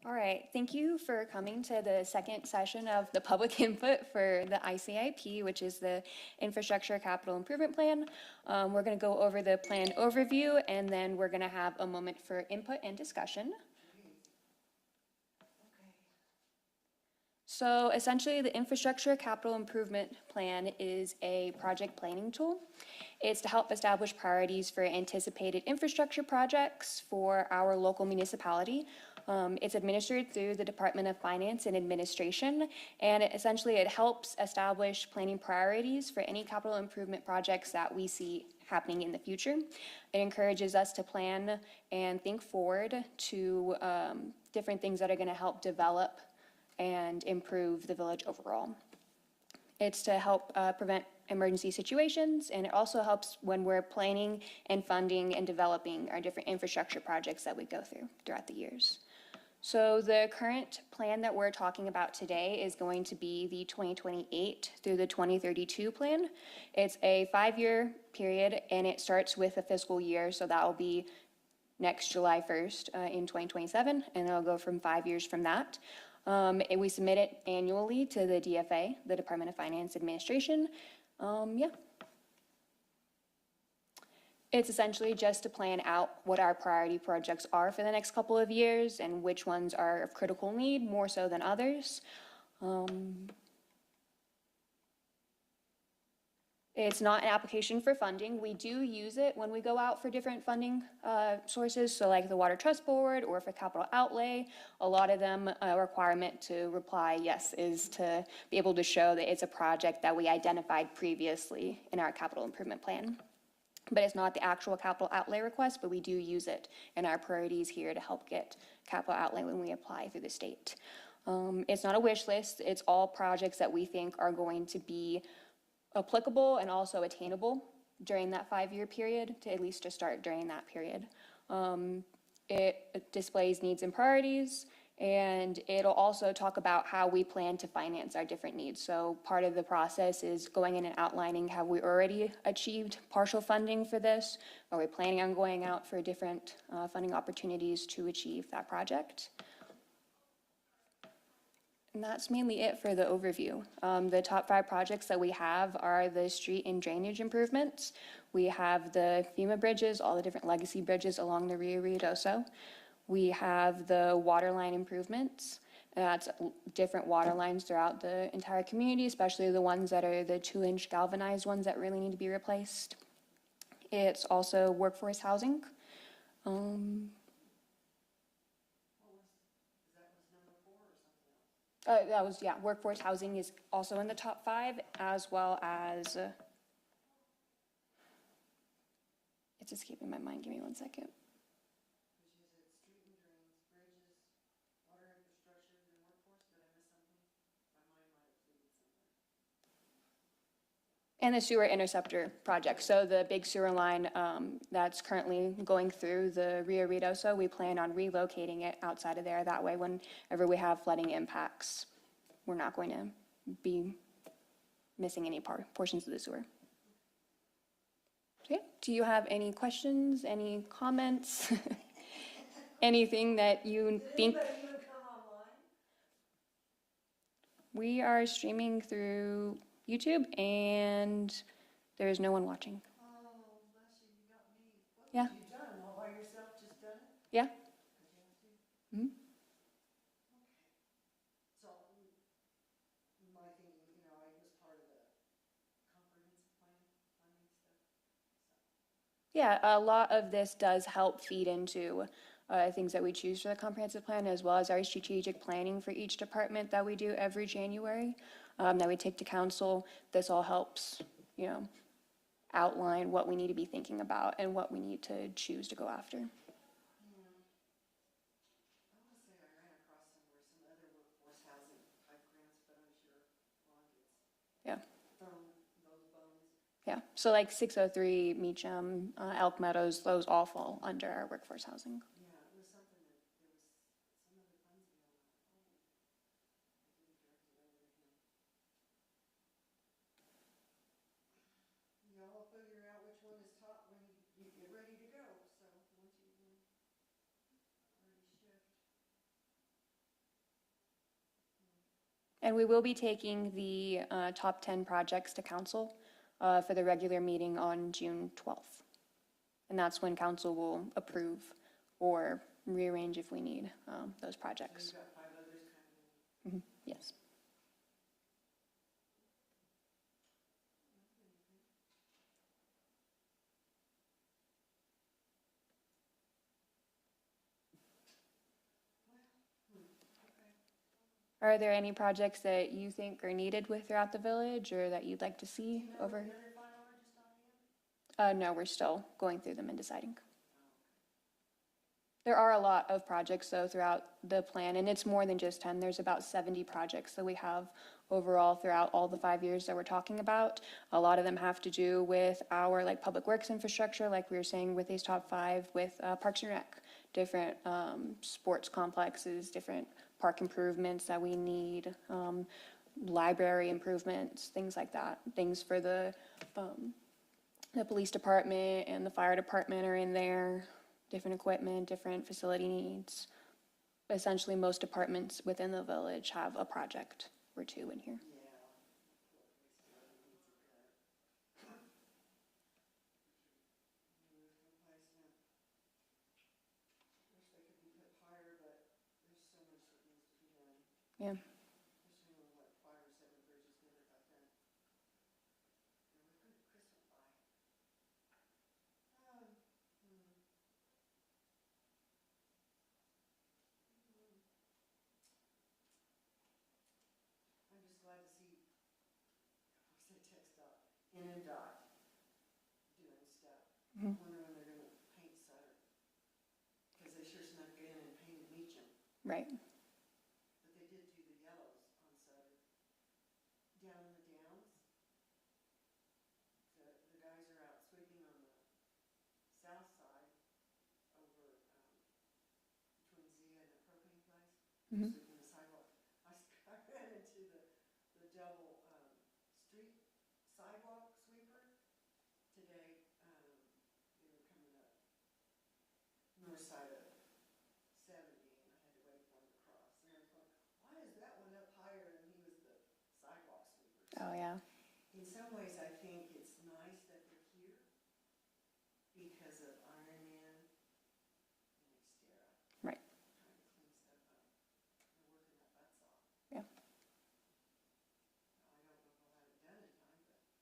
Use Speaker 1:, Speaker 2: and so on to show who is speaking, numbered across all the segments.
Speaker 1: All right, thank you for coming to the second session of the public input for the ICIP, which is the Infrastructure Capital Improvement Plan. We're going to go over the plan overview, and then we're going to have a moment for input and discussion. So essentially, the Infrastructure Capital Improvement Plan is a project planning tool. It's to help establish priorities for anticipated infrastructure projects for our local municipality. It's administered through the Department of Finance and Administration, and it helps establish planning priorities for any capital improvement projects that we see happening in the future. It encourages us to plan and think forward to different things that are going to help develop and improve the village overall. It's to help prevent emergency situations, and it also helps when we're planning and funding and developing our different infrastructure projects that we go through throughout the years. So the current plan that we're talking about today is going to be the 2028 through the 2032 plan. It's a 5-year period, and it starts with a fiscal year, so that will be next July 1st in 2027, and it'll go from 5 years from that. We submit it annually to the DFA, the Department of Finance Administration. It's essentially just to plan out what our priority projects are for the next couple of years and which ones are of critical need more so than others. It's not an application for funding. We do use it when we go out for different funding sources, so like the Water Trust Board or for capital outlay. A lot of them, a requirement to reply yes is to be able to show that it's a project that we identified previously in our capital improvement plan. But it's not the actual capital outlay request, but we do use it in our priorities here to help get capital outlay when we apply through the state. It's not a wish list. It's all projects that we think are going to be applicable and also attainable during that 5-year period, to at least to start during that period. It displays needs and priorities, and it'll also talk about how we plan to finance our different needs. So part of the process is going in and outlining have we already achieved partial funding for this? Are we planning on going out for different funding opportunities to achieve that project? And that's mainly it for the overview. The top 5 projects that we have are the street and drainage improvements. We have the FEMA bridges, all the different legacy bridges along the Rio Ruidoso. We have the water line improvements. That's different water lines throughout the entire community, especially the ones that are the 2-inch galvanized ones that really need to be replaced. It's also workforce housing. Workforce housing is also in the top 5, as well as, it's escaping my mind, give me one second. And the sewer interceptor project. So the big sewer line that's currently going through the Rio Ruidoso, we plan on relocating it outside of there. That way, whenever we have flooding impacts, we're not going to be missing any portions of the sewer. Okay. Do you have any questions, any comments? Anything that you think? We are streaming through YouTube, and there is no one watching.
Speaker 2: Oh, bless you, you got me. What
Speaker 1: Yeah.
Speaker 2: have you done? All by yourself, just done it?
Speaker 1: Yeah.
Speaker 2: Okay. So, my thinking, I was part of the comprehensive plan, funding stuff, so.
Speaker 1: Yeah, a lot of this does help feed into things that we choose for the comprehensive plan, as well as our strategic planning for each department that we do every January, that we take to council. This all helps, outline what we need to be thinking about and what we need to choose to go after.
Speaker 2: I want to say I ran across somewhere some other workforce housing type grants, but I'm sure Ron gets
Speaker 1: Yeah.
Speaker 2: thrown those bones.
Speaker 1: Yeah, so like 603, Meacham, Elk Meadows, those all fall under our workforce housing.
Speaker 2: Yeah, it was something that there was some other funds available. I didn't direct it over to him. Y'all will figure out which one is top when you get ready to go, so once you already shift.
Speaker 1: And we will be taking the top 10 projects to council for the regular meeting on June 12th. And that's when council will approve or rearrange if we need those
Speaker 2: So
Speaker 1: projects.
Speaker 2: you've got 5 others kind of in.
Speaker 1: Yes. Are there any projects that you think are needed with throughout the village or that you'd like to see over?
Speaker 2: The other 5 are just not in?
Speaker 1: No, we're still going through them and deciding. There are a lot of projects though throughout the plan, and it's more than just 10. There's about 70 projects that we have overall throughout all the 5 years that we're talking about. A lot of them have to do with our like public works infrastructure, like we were saying with these top 5, with Parks and Rec, different sports complexes, different park improvements that we need, library improvements, things like that. Things for the police department and the fire department are in there. Different equipment, different facility needs. Essentially, most departments within the village have a project or 2 in here.
Speaker 2: Yeah. Roof replacement. Wish they could be put higher, but there's so much that needs to be done.
Speaker 1: Yeah.
Speaker 2: Especially when, what, 5 or 7 bridges never got done. And we couldn't, Chris went by. I'm just glad to see, I said TxDOT, NDOT doing stuff. I wonder when they're gonna paint Sutter. Because they sure snuck in and painted Meacham.
Speaker 1: Right.
Speaker 2: But they did do the yellows on Sutter. Down in the downs, the guys are out sweeping on the south side over between Zia and the propane place.
Speaker 1: Mhm.
Speaker 2: Sweeping the sidewalk. I ran into the double street sidewalk sweeper today. They were coming up north side of 70, and I had to wait for them to cross. And I was going, why is that one up higher? And he was the sidewalk sweeper.
Speaker 1: Oh, yeah.
Speaker 2: In some ways, I think it's nice that they're here because of Iron Man and Xterra.
Speaker 1: Right.
Speaker 2: Trying to clean stuff up. They're working their butts off.
Speaker 1: Yeah.
Speaker 2: Now, I don't know if they'll have it done in time, but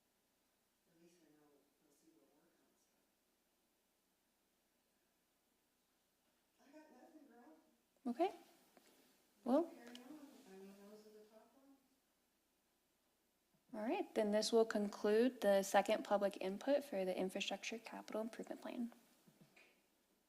Speaker 2: at least I know they'll see we're working on stuff. I got nothing, girl.
Speaker 1: Okay. Well,
Speaker 2: Carry on. I mean, those are the top ones.
Speaker 1: all right. Then this will conclude the second public input for the infrastructure capital improvement plan.